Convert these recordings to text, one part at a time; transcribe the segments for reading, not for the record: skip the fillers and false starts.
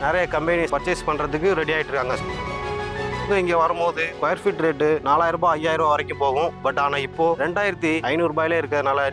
நிறைய company purchase பண்ணுறதுக்கு ready ஆகிட்டு இருக்காங்க. இங்கே வரும்போது ஸ்கொயர் ஃபீட் ரேட்டு 4000 ரூபாய் 5000 ரூபா வரைக்கும் போகும். பட் ஆனால் இப்போ 2500 ரூபாயிலே இருக்கிறதுனால.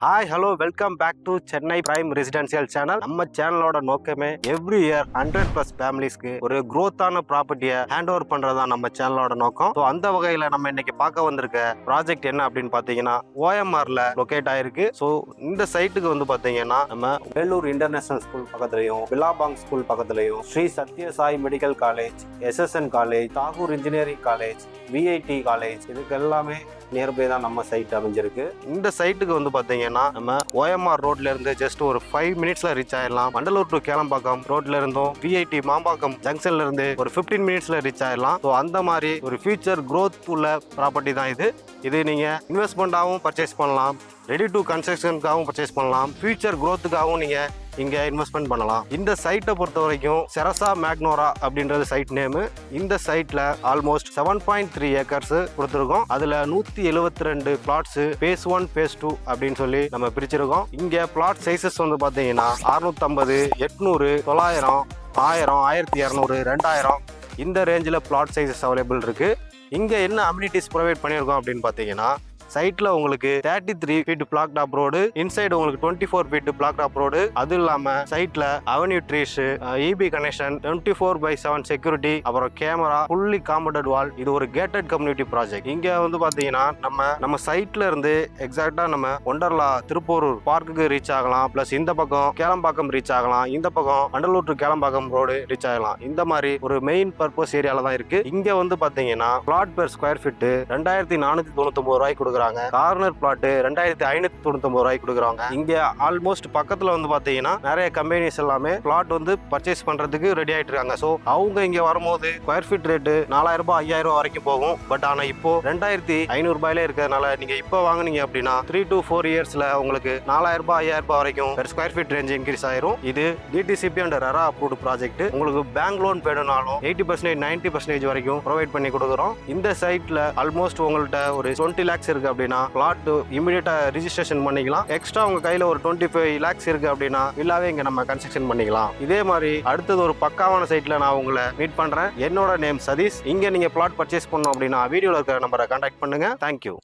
Hi hello welcome back to Chennai prime residential channel. நம்ம சேனலோட நோக்கமே எவ்ரி இயர் 100+ ஃபேமிலிஸ்க்கு ஒரு growth-ஆன ப்ராப்பர்ட்டியை ஹேண்ட் ஓவர் பண்றதுதான் நம்ம சேனலோட நோக்கம். ஸோ அந்த வகையில் நம்ம இன்னைக்கு பார்க்க வந்திருக்க ப்ராஜெக்ட் என்ன அப்படின்னு பார்த்தீங்கன்னா OMRல லொக்கேட் ஆயிருக்கு. ஸோ இந்த சைட்டுக்கு வந்து பார்த்தீங்கன்னா நம்ம வேலூர் இன்டர்நேஷனல் ஸ்கூல் பக்கத்துலையும், பிலாபாங் ஸ்கூல் பக்கத்துலையும், Sri Sathya Sai medical college, SSN college, Tagore engineering college, VIT college, இதுக்கு எல்லாமே நியர்பை தான் நம்ம சைட் அமைஞ்சிருக்கு. இந்த சைட்டுக்கு வந்து பார்த்தீங்கன்னா நம்ம OMR ரோட்ல இருந்து ஜஸ்ட் ஒரு 5 மினிட்ஸ்ல ரீச் ஆயிடலாம். வண்டலூர் டு கேளம்பாக்கம் ரோட்ல இருந்தும் VIT மாம்பாக்கம் ஜங்ஷன்ல இருந்து ஒரு 15 மினிட்ஸ்ல ரீச் ஆயிடலாம். ஸோ அந்த மாதிரி ஒரு ஃபியூச்சர் growth உள்ள ப்ராப்பர்ட்டி தான் இது. இது நீங்க இன்வெஸ்ட்மெண்ட்டாகவும் பர்ச்சேஸ் பண்ணலாம், ரெடி டு கன்ஸ்ட்ரக்ஷனுக்காகவும் பர்ச்சேஸ் பண்ணலாம், ஃபியூச்சர் growth-க்காகவும் நீங்க இங்க இன்வெஸ்ட்மெண்ட் பண்ணலாம். இந்த சைட்டை பொறுத்த வரைக்கும் செரசா மேக்னோரா அப்படின்றது சைட் நேமு. இந்த சைட்ல ஆல்மோஸ்ட் 7.3 ஏக்கர்ஸ் கொடுத்துருக்கோம். அதுல 172 பிளாட்ஸ் phase 1 phase 2 அப்படின்னு சொல்லி நம்ம பிரிச்சிருக்கோம். இங்க பிளாட் சைசஸ் வந்து பாத்தீங்கன்னா 650, 800, 900, 1000, 1200, 2000 இந்த ரேஞ்சில் பிளாட் சைசஸ் அவைலபிள் இருக்கு. இங்க என்ன அம்யூனிட்டிஸ் ப்ரொவைட் பண்ணியிருக்கோம் அப்படின்னு பார்த்தீங்கன்னா, சைட்ல உங்களுக்கு 33 feet black top road, inside உங்களுக்கு 24 ஃபீட் பிளாக் டாப் ரோடு, அது இல்லாம சைட்ல avenue trees, EB connection, 24/7 security, அப்புறம் கேமரா, ஃபுல்லி காம்பவுண்டட் வால். இது ஒரு கேட்டட் கம்யூனிட்டி ப்ராஜெக்ட். இங்க வந்து பாத்தீங்கன்னா நம்ம சைட்ல இருந்து எக்ஸாக்டா நம்ம ஒண்டர்லா திருப்பூர் பார்க்குக்கு ரீச் ஆகலாம். பிளஸ் இந்த பக்கம் கேளம்பாக்கம் ரீச் ஆகலாம், இந்த பக்கம் Vandalur to Kelambakkam road reach ஆகலாம். இந்த மாதிரி ஒரு மெயின் பர்பஸ் ஏரியால தான் இருக்கு. இங்க வந்து பாத்தீங்கன்னா பிளாட் பெர் ஸ்கொயர் ஃபீட் 2499 ரூபாய்க்கு கொடுக்குறாங்க. கார்னர் பிளாட் 2599 ரூபாய்க்கு கொடுக்குறாங்க. இங்க ஆல்மோஸ்ட் பக்கத்துல வந்து பாத்தீங்கன்னா நிறைய கம்பெனிஸ் எல்லாமே பிளாட் வந்து பர்ச்சேஸ் பண்றதுக்கு ரெடி ஆயிட்டு இருக்காங்க. ஸோ அவங்க இங்க வரும்போது ஸ்கொயர் ஃபீட் ரேட்டு 4000 ரூபாய் 5000 ரூபாய் வரைக்கும் போகும். பட் ஆனா இப்போ 2500 ரூபாயிலே இருக்கிறதுனால நீங்க இப்போ வாங்குனீங்க அப்படின்னா 3 to 4 இயர்ஸ்ல உங்களுக்கு 4000 ரூபாய் 5000 ரூபாய் வரைக்கும் per square feet range increase ஆயிரும். இது DTCP and RERA approved project. உங்களுக்கு பேங்க் லோன் வேணும்னாலும் 80%, 90% வரைக்கும் ப்ரொவைட் பண்ணி கொடுக்குறோம். இந்த சைட்ல ஆல்மோஸ்ட் உங்கள்கிட்ட ஒரு 20 lakhs இருக்கு அப்படின்னா பிளாட் இமிடியேட்டா ரிஜிஸ்ட்ரேஷன் பண்ணிக்கலாம். எக்ஸ்ட்ரா உங்க கையில ஒரு 25 lakhs இருக்கு அப்படின்னா வில்லாவே இங்க நம்ம கன்ஸ்ட்ரக்ஷன் பண்ணிக்கலாம். இதே மாதிரி அடுத்தது ஒரு பக்காவான சைட்ல நான் உங்களை மீட் பண்றேன். என்னோட நேம் சதீஷ். இங்க நீங்க பிளாட் பர்ச்சேஸ் பண்ணணும் அப்படின்னா வீடியோல இருக்கிற நம்பரை கான்டாக்ட் பண்ணுங்க. தேங்க்யூ.